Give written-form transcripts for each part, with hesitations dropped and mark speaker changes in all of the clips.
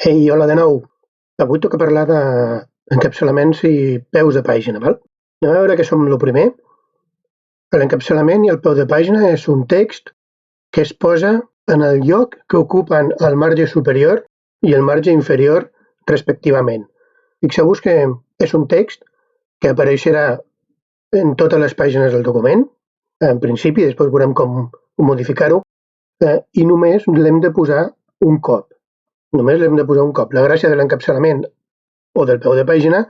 Speaker 1: Ei, hola de nou. Avui toca parlar d'encapçalaments i peus de pàgina, val? Anem a veure què som el primer. L'encapçalament i el peu de pàgina és un text que es posa en el lloc que ocupen el marge superior i el marge inferior respectivament. Fixeu-vos que és un text que apareixerà en totes les pàgines del document, en principi, després veurem com modificar-ho, i només l'hem de posar un cop. Només l'hem de posar un cop. La gràcia de l'encapçalament o del peu de pàgina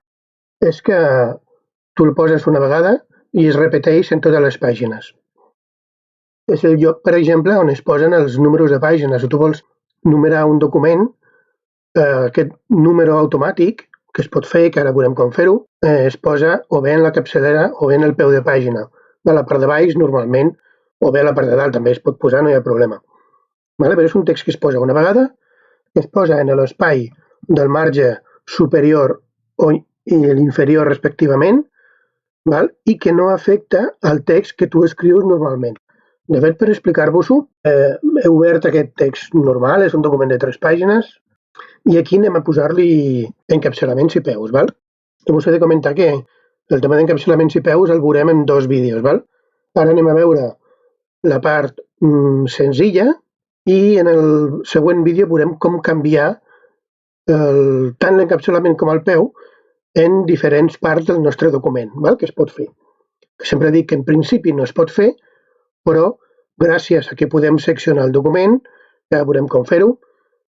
Speaker 1: és que tu el poses una vegada i es repeteix en totes les pàgines. És el lloc, per exemple, on es posen els números de pàgina. Si tu vols numerar un document, aquest número automàtic, que es pot fer, que ara veurem com fer-ho, es posa o bé en la capçalera o bé en el peu de pàgina. A la part de baix, normalment, o bé a la part de dalt, també es pot posar, no hi ha problema. Vale? Però és un text que es posa una vegada, es posa en l'espai del marge superior i l'inferior respectivament, val? I que no afecta el text que tu escrius normalment. De fet, per explicar-vos-ho, he obert aquest text normal, és un document de 3 pàgines, i aquí anem a posar-li encapçalaments i peus. Val? I us he de comentar que el tema d'encapçalaments i peus el veurem en 2 vídeos. Val? Ara anem a veure la part senzilla i en el següent vídeo veurem com canviar tant l'encapçalament com el peu en diferents parts del nostre document, val? Que es pot fer. Sempre dic que en principi no es pot fer, però gràcies a que podem seccionar el document, ja veurem com fer-ho,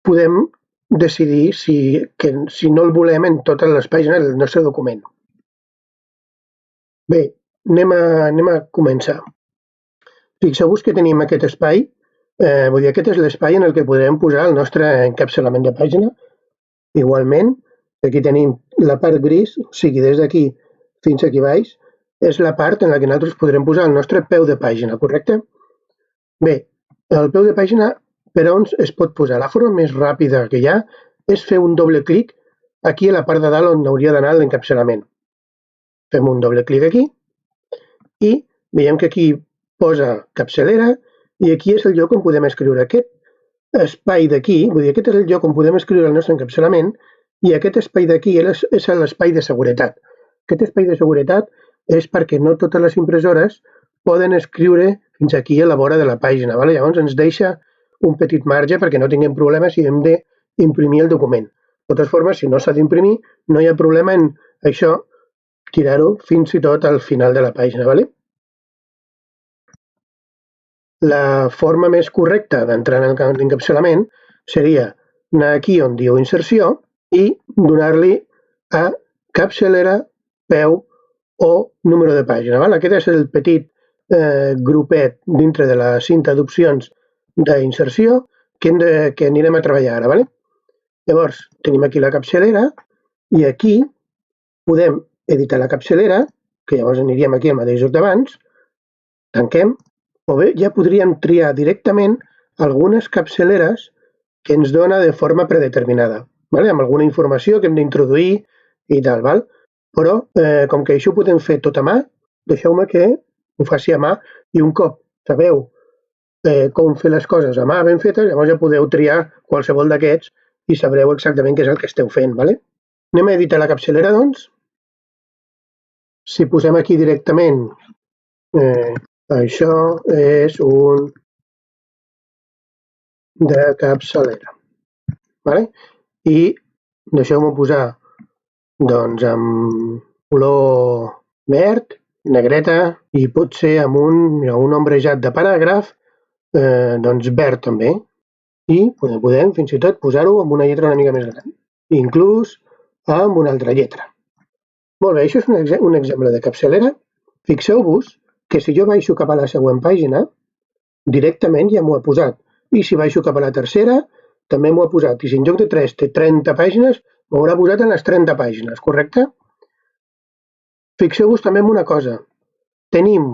Speaker 1: podem decidir si no el volem en totes les pàgines del nostre document. Bé, anem a començar. Fixeu-vos que tenim aquest espai, aquest és l'espai en el que podrem posar el nostre encapçalament de pàgina. Igualment, aquí tenim la part gris, o sigui, des d'aquí fins aquí baix, és la part en la que nosaltres podrem posar el nostre peu de pàgina, correcte? Bé, el peu de pàgina per on es pot posar? La forma més ràpida que hi ha és fer un doble clic aquí a la part de dalt on hauria d'anar l'encapçalament. Fem un doble clic aquí i veiem que aquí posa capçalera i aquí és el lloc on podem escriure. Aquest espai d'aquí, vull dir, aquest és el lloc on podem escriure el nostre encapçalament i aquest espai d'aquí és l'espai de seguretat. Aquest espai de seguretat és perquè no totes les impressores poden escriure fins aquí a la vora de la pàgina. Vale? Llavors ens deixa un petit marge perquè no tinguem problemes si hem d'imprimir el document. De totes formes, si no s'ha d'imprimir, no hi ha problema en això, tirar-ho fins i tot al final de la pàgina. Vale? La forma més correcta d'entrar en l'encapçalament seria anar aquí on diu inserció i donar-li a capçalera, peu o número de pàgina. Val? Aquest és el petit grupet dintre de la cinta d'opcions d'inserció que anirem a treballar ara. Vale? Llavors, tenim aquí la capçalera i aquí podem editar la capçalera, que llavors aniríem aquí al mateix lloc d'abans, tanquem, o bé ja podríem triar directament algunes capçaleres que ens dona de forma predeterminada, vale? Amb alguna informació que hem d'introduir i tal. Val? Però, com que això ho podem fer tot a mà, deixeu-me que ho faci a mà i un cop sabeu com fer les coses a mà ben fetes, llavors ja podeu triar qualsevol d'aquests i sabreu exactament què és el que esteu fent. Vale? Anem a editar la capçalera, doncs. Si posem aquí directament això és un de capçalera. Vale? I deixeu-me posar doncs amb color verd, negreta i potser amb un ombrejat de paràgraf doncs verd també. I podem fins i tot posar-ho amb una lletra una mica més gran, inclús amb una altra lletra. Molt bé, això és un exemple de capçalera. Fixeu-vos que si jo baixo cap a la següent pàgina, directament ja m'ho ha posat. I si baixo cap a la tercera, també m'ho ha posat. I si en lloc de 3 té 30 pàgines, m'ho haurà posat en les 30 pàgines, correcte? Fixeu-vos també en una cosa. Tenim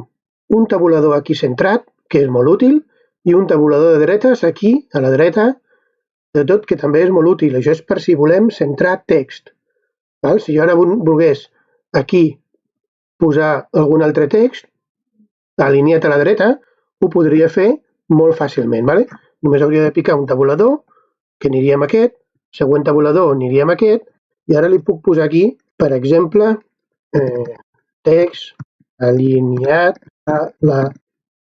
Speaker 1: un tabulador aquí centrat, que és molt útil, i un tabulador de dretes aquí, a la dreta, de tot, que també és molt útil. Això és per si volem centrar text. Val? Si jo ara volgués aquí posar algun altre text, alineat a la dreta, ho podria fer molt fàcilment. Vale? Només hauria de picar un tabulador, que aniria amb aquest, següent tabulador aniríem a aquest, i ara li puc posar aquí, per exemple, text alineat a la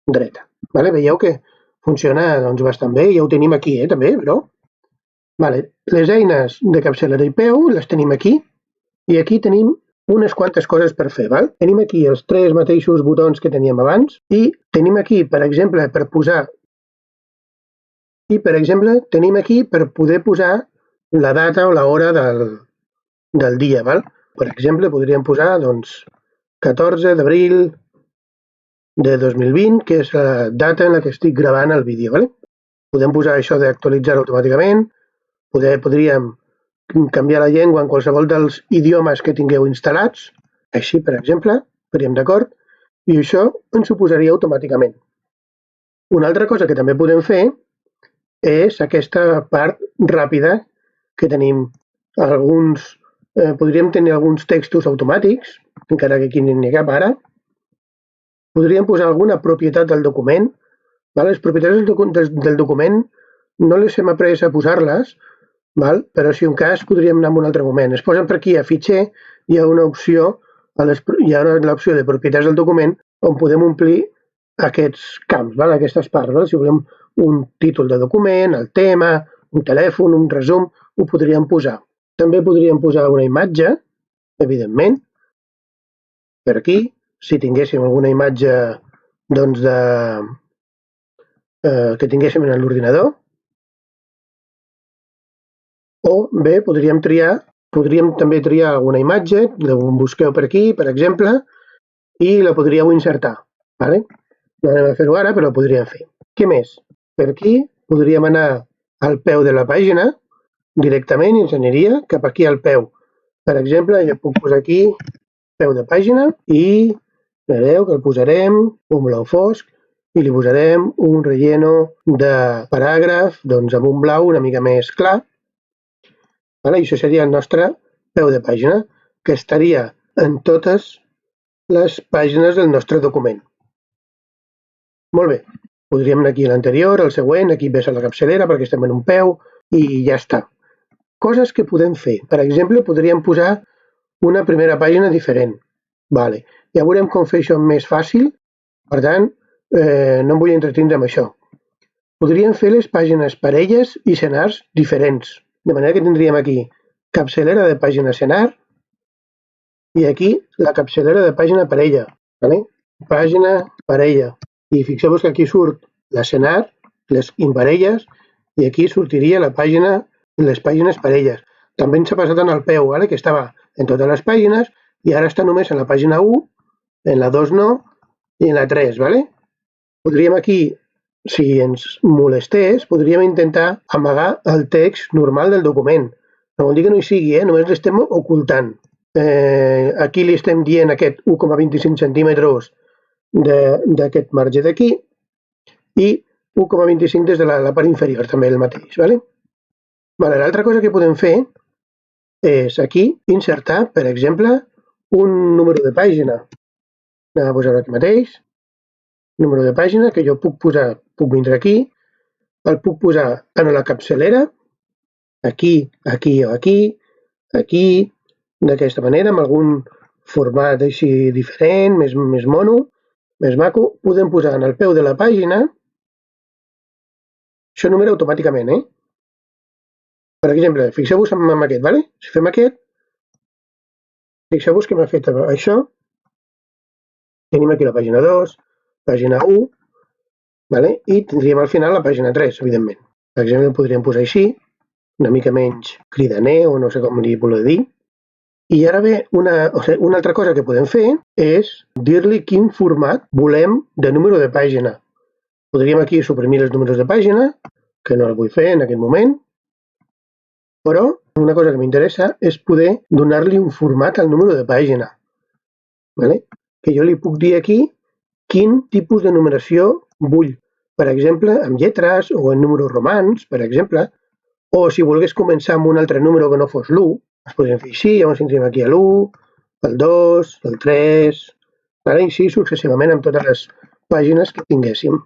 Speaker 1: dreta. Vale? Veieu que funciona doncs, bastant bé, ja ho tenim aquí també, però... Vale. Les eines de capçalera i peu les tenim aquí, i aquí tenim unes quantes coses per fer. Val? Tenim aquí els tres mateixos botons que teníem abans, i tenim aquí, per exemple, tenim aquí per poder posar la data o l'hora del dia. Val? Per exemple, podríem posar doncs, 14 d'abril de 2020, que és la data en la que estic gravant el vídeo. Vale? Podem posar això d'actualitzar automàticament, podríem canviar la llengua en qualsevol dels idiomes que tingueu instal·lats, així, per exemple, faríem d'acord, i això ens ho posaria automàticament. Una altra cosa que també podem fer és aquesta part ràpida que tenim. Podríem tenir alguns textos automàtics, encara que aquí n'hi ha cap ara. Podríem posar alguna propietat del document. Les propietats del document no les hem après a posar-les, però si un cas podríem anar en un altre moment. Es posen per aquí a fitxer, hi ha una opció, l'opció de propietats del document, on podem omplir aquests camps, aquestes parts. Si volem un títol de document, el tema, un telèfon, un resum, ho podríem posar. També podríem posar una imatge, evidentment, per aquí, si tinguéssim alguna imatge doncs, que tinguéssim en l'ordinador. O bé, podríem també triar alguna imatge, la busqueu per aquí, per exemple, i la podríeu insertar. Vale? No anem a fer-ho ara, però ho podríem fer. Què més? Per aquí podríem anar al peu de la pàgina directament i ens aniria cap aquí al peu. Per exemple, jo puc posar aquí peu de pàgina i veureu que el posarem un blau fosc i li posarem un relleno de paràgraf doncs, amb un blau una mica més clar. I això seria el nostre peu de pàgina, que estaria en totes les pàgines del nostre document. Molt bé, podríem anar aquí a l'anterior, al següent, aquí ves a la capçalera perquè estem en un peu i ja està. Coses que podem fer. Per exemple, podríem posar una primera pàgina diferent. Vale. Ja veurem com fer això més fàcil, per tant, no em vull entretindre amb això. Podríem fer les pàgines parelles i senars diferents, de manera que tindríem aquí capçalera de pàgina senar i aquí la capçalera de pàgina parella. Vale? Pàgina parella. I fixeu-vos que aquí surt la senar, les imparelles, i aquí sortiria la pàgina, les pàgines parelles. També ens ha passat en el peu, que estava en totes les pàgines i ara està només en la pàgina 1, en la 2 no, i en la 3. Podríem aquí, si ens molestés, podríem intentar amagar el text normal del document. No vol dir que no hi sigui, només l'estem ocultant. Aquí li estem dient aquest 1,25 centímetres d'aquest marge d'aquí i 1,25 des de la part inferior, també el mateix. L'altra cosa que podem fer és aquí insertar, per exemple, un número de pàgina. Anem a posar-ho aquí mateix. Número de pàgina que jo puc vindre aquí, el puc posar en la capçalera, aquí, aquí o aquí, d'aquesta manera, amb algun format així diferent, més mono, més maco. Podem posar en el peu de la pàgina, això numera automàticament, Per exemple, fixeu-vos en aquest, Si fem aquest, fixeu-vos que m'ha fet això. Tenim aquí la pàgina 2, pàgina 1, i tindríem al final la pàgina 3, evidentment. Per exemple, podríem posar així, una mica menys cridaner, o no sé com li voler dir. I ara ve una altra cosa que podem fer és dir-li quin format volem de número de pàgina. Podríem aquí suprimir els números de pàgina, que no el vull fer en aquest moment, però una cosa que m'interessa és poder donar-li un format al número de pàgina. Que jo li puc dir aquí quin tipus de numeració vull. Per exemple, amb lletres o en números romans, per exemple, o si volgués començar amb un altre número que no fos l'1, es podrien fer així, llavors tindríem aquí l'1, el 2, el 3, i així successivament amb totes les pàgines que tinguéssim.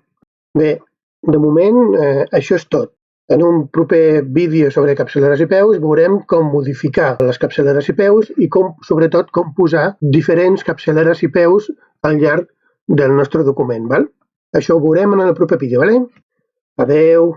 Speaker 1: Bé, de moment això és tot. En un proper vídeo sobre capçaleres i peus veurem com modificar les capçaleres i peus i sobretot com posar diferents capçaleres i peus al llarg del nostre document. Val? Això ho veurem en el proper vídeo. Vale? Adeu!